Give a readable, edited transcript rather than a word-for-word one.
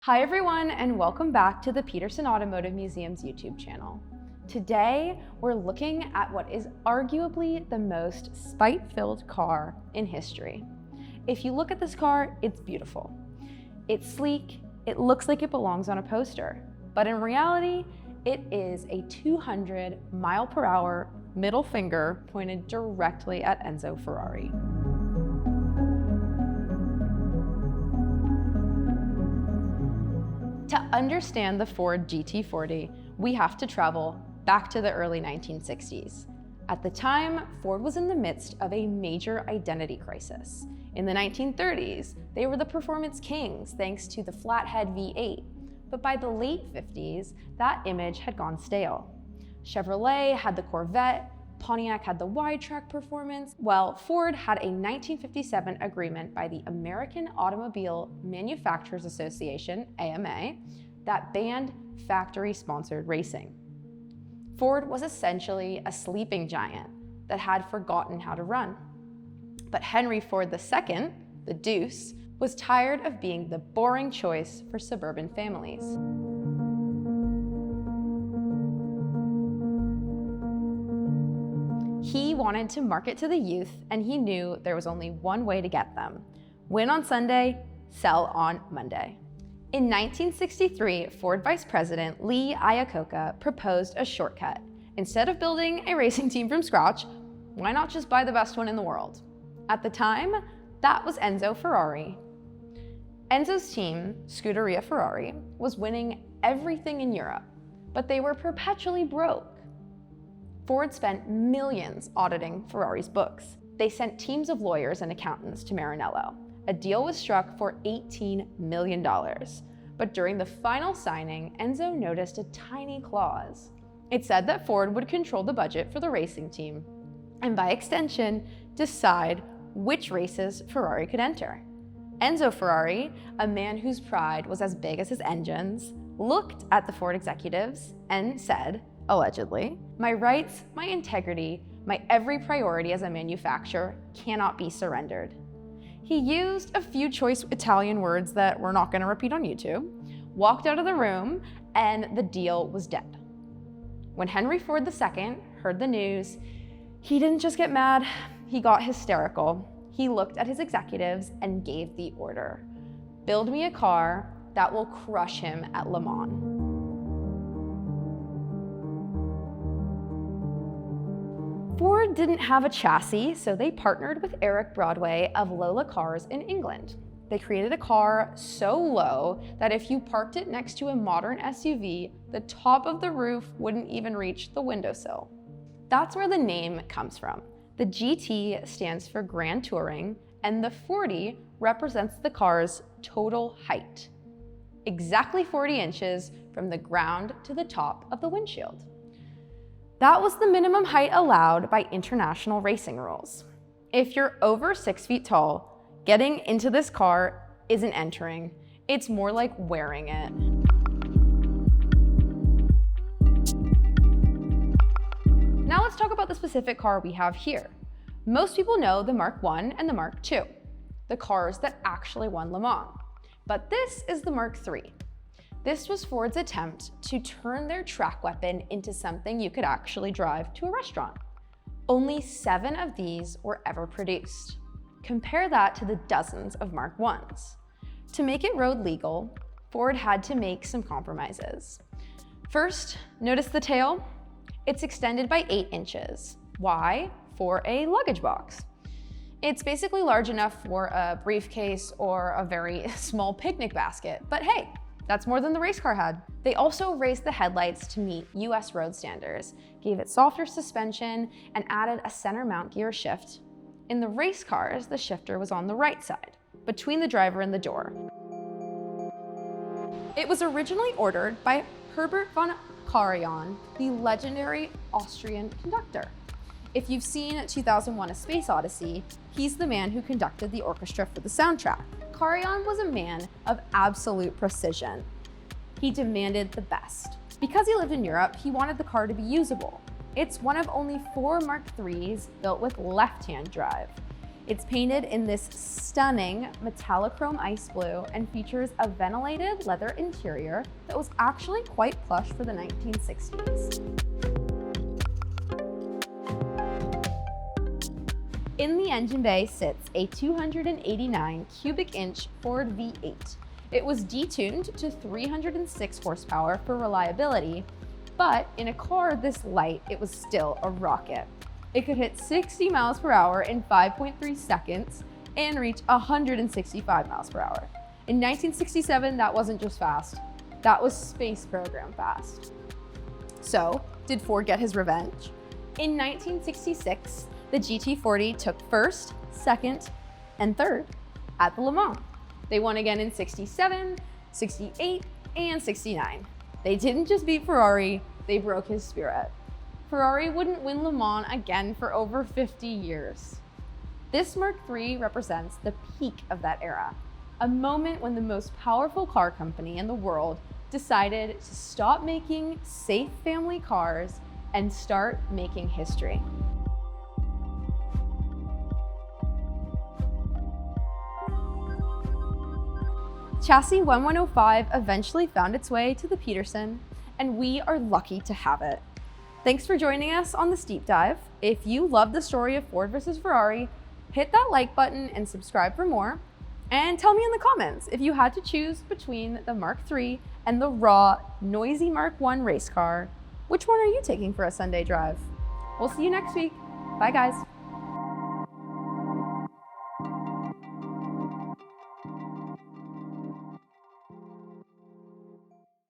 Hi everyone, and welcome back to the Petersen Automotive Museum's YouTube channel. Today, we're looking at what is arguably the most spite-filled car in history. If you look at this car, it's beautiful. It's sleek, it looks like it belongs on a poster, but in reality, it is a 200-mile-per-hour middle finger pointed directly at Enzo Ferrari. To understand the Ford GT40, we have to travel back to the early 1960s. At the time, Ford was in the midst of a major identity crisis. In the 1930s, they were the performance kings thanks to the flathead V8. But by the late 50s, that image had gone stale. Chevrolet had the Corvette, Pontiac had the wide-track performance, while Ford had a 1957 agreement by the American Automobile Manufacturers Association, AMA, that banned factory-sponsored racing. Ford was essentially a sleeping giant that had forgotten how to run. But Henry Ford II, the Deuce, was tired of being the boring choice for suburban families. He wanted to market to the youth, and he knew there was only one way to get them: win on Sunday, sell on Monday. In 1963, Ford Vice President Lee Iacocca proposed a shortcut. Instead of building a racing team from scratch, why not just buy the best one in the world? At the time, that was Enzo Ferrari. Enzo's team, Scuderia Ferrari, was winning everything in Europe, but they were perpetually broke. Ford spent millions auditing Ferrari's books. They sent teams of lawyers and accountants to Maranello. A deal was struck for $18 million. But during the final signing, Enzo noticed a tiny clause. It said that Ford would control the budget for the racing team, and by extension, decide which races Ferrari could enter. Enzo Ferrari, a man whose pride was as big as his engines, looked at the Ford executives and said, allegedly, "My rights, my integrity, my every priority as a manufacturer cannot be surrendered." He used a few choice Italian words that we're not going to repeat on YouTube, walked out of the room, and the deal was dead. When Henry Ford II heard the news, he didn't just get mad, he got hysterical. He looked at his executives and gave the order: build me a car that will crush him at Le Mans. Ford didn't have a chassis, so they partnered with Eric Broadway of Lola Cars in England. They created a car so low that if you parked it next to a modern SUV, the top of the roof wouldn't even reach the windowsill. That's where the name comes from. The GT stands for Grand Touring, and the 40 represents the car's total height. Exactly 40 inches from the ground to the top of the windshield. That was the minimum height allowed by international racing rules. If you're over 6 feet tall, getting into this car isn't entering. It's more like wearing it. Now let's talk about the specific car we have here. Most people know the Mark I and the Mark II, the cars that actually won Le Mans. But this is the Mark III. This was Ford's attempt to turn their track weapon into something you could actually drive to a restaurant. Only 7 of these were ever produced. Compare that to the dozens of Mark Is. To make it road legal, Ford had to make some compromises. First, notice the tail? It's extended by 8 inches. Why? For a luggage box. It's basically large enough for a briefcase or a very small picnic basket, but hey, that's more than the race car had. They also raised the headlights to meet US road standards, gave it softer suspension, and added a center mount gear shift. In the race cars, the shifter was on the right side, between the driver and the door. It was originally ordered by Herbert von Karajan, the legendary Austrian conductor. If you've seen 2001: A Space Odyssey, he's the man who conducted the orchestra for the soundtrack. Karajan was a man of absolute precision. He demanded the best. Because he lived in Europe, he wanted the car to be usable. It's one of only 4 Mark IIIs built with left-hand drive. It's painted in this stunning metallochrome ice blue and features a ventilated leather interior that was actually quite plush for the 1960s. In the engine bay sits a 289 cubic inch Ford V8. It was detuned to 306 horsepower for reliability, but in a car this light, it was still a rocket. It could hit 60 miles per hour in 5.3 seconds and reach 165 miles per hour. In 1967, that wasn't just fast, that was space program fast. So, did Ford get his revenge? In 1966, the GT40 took first, second, and third at the Le Mans. They won again in 67, 68, and 69. They didn't just beat Ferrari, they broke his spirit. Ferrari wouldn't win Le Mans again for over 50 years. This Mark III represents the peak of that era, a moment when the most powerful car company in the world decided to stop making safe family cars and start making history. Chassis 1105 eventually found its way to the Petersen, and we are lucky to have it. Thanks for joining us on this deep dive. If you love the story of Ford versus Ferrari, hit that like button and subscribe for more. And tell me in the comments if you had to choose between the Mark III and the raw, noisy Mark I race car, which one are you taking for a Sunday drive? We'll see you next week. Bye guys.